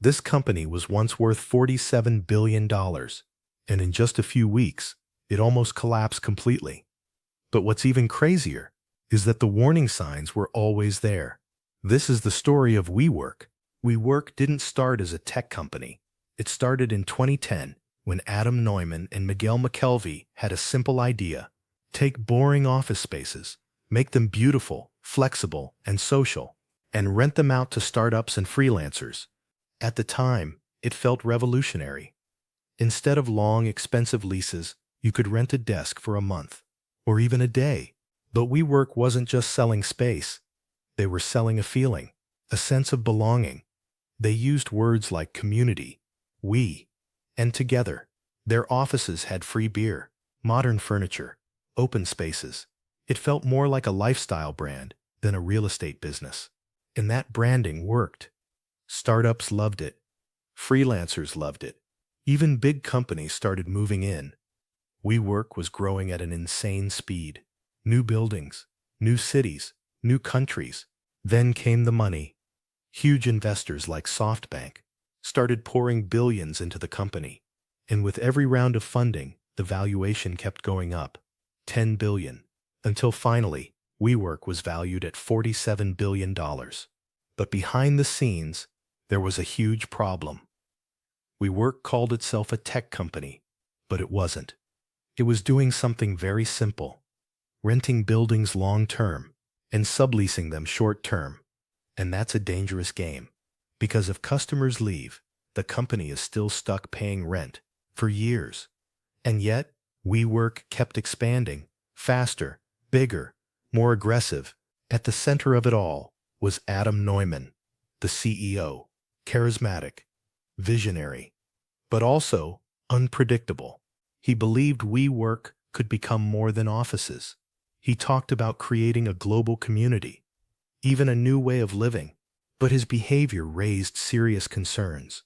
This company was once worth $47 billion, and in just a few weeks, it almost collapsed completely. But what's even crazier is that the warning signs were always there. This is the story of WeWork. WeWork didn't start as a tech company. It started in 2010 when Adam Neumann and Miguel McKelvey had a simple idea. Take boring office spaces, make them beautiful, flexible, and social, and rent them out to startups and freelancers. At the time, it felt revolutionary. Instead of long, expensive leases, you could rent a desk for a month, or even a day. But WeWork wasn't just selling space. They were selling a feeling, a sense of belonging. They used words like community, we, and together. Their offices had free beer, modern furniture, open spaces. It felt more like a lifestyle brand than a real estate business. And that branding worked. Startups loved it. Freelancers loved it. Even big companies started moving in. WeWork was growing at an insane speed. New buildings, new cities, new countries. Then came the money. Huge investors like SoftBank started pouring billions into the company. And with every round of funding, the valuation kept going up. 10 billion. Until finally, WeWork was valued at $47 billion. But behind the scenes, there was a huge problem. WeWork called itself a tech company, but it wasn't. It was doing something very simple: renting buildings long-term and subleasing them short-term. And that's a dangerous game, because if customers leave, the company is still stuck paying rent for years. And yet, WeWork kept expanding, faster, bigger, more aggressive. At the center of it all was Adam Neumann, the CEO, charismatic, visionary, but also unpredictable. He believed WeWork could become more than offices. He talked about creating a global community, even a new way of living, but his behavior raised serious concerns.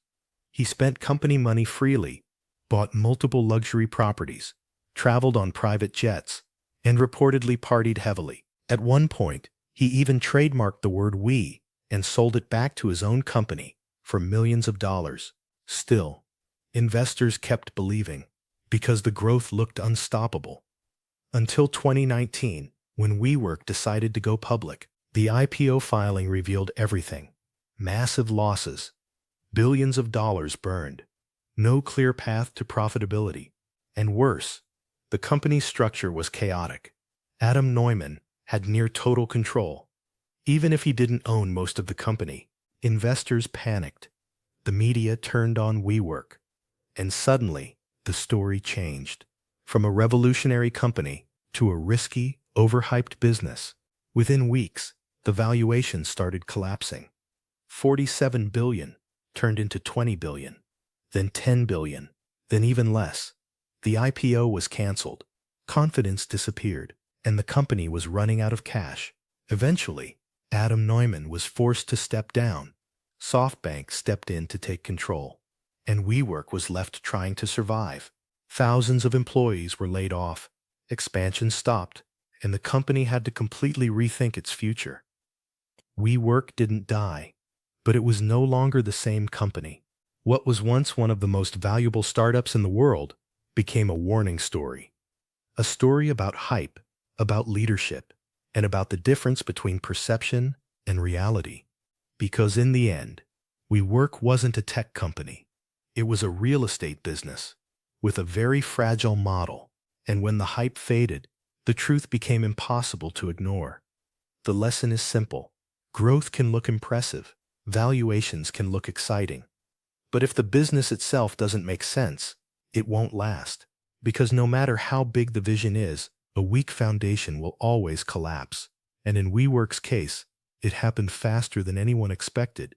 He spent company money freely, bought multiple luxury properties, traveled on private jets, and reportedly partied heavily. At one point, he even trademarked the word "we" and sold it back to his own company for millions of dollars. Still, investors kept believing, because the growth looked unstoppable. Until 2019, when WeWork decided to go public. The IPO filing revealed everything. Massive losses, billions of dollars burned, no clear path to profitability, and worse, the company's structure was chaotic. Adam Neumann had near total control. Even if he didn't own most of the company, investors panicked. The media turned on WeWork, and suddenly the story changed. From a revolutionary company to a risky, overhyped business. Within weeks, the valuation started collapsing. 47 billion turned into 20 billion, then 10 billion, then even less. The IPO was canceled. Confidence disappeared, and the company was running out of cash. Eventually, Adam Neumann was forced to step down. SoftBank stepped in to take control, and WeWork was left trying to survive. Thousands of employees were laid off. Expansion stopped, and the company had to completely rethink its future. WeWork didn't die, but it was no longer the same company. What was once one of the most valuable startups in the world became a warning story. A story about hype, about leadership, and about the difference between perception and reality. Because in the end, WeWork wasn't a tech company. It was a real estate business with a very fragile model. And when the hype faded, the truth became impossible to ignore. The lesson is simple. Growth can look impressive. Valuations can look exciting. But if the business itself doesn't make sense, it won't last. Because no matter how big the vision is, a weak foundation will always collapse. And in WeWork's case, it happened faster than anyone expected.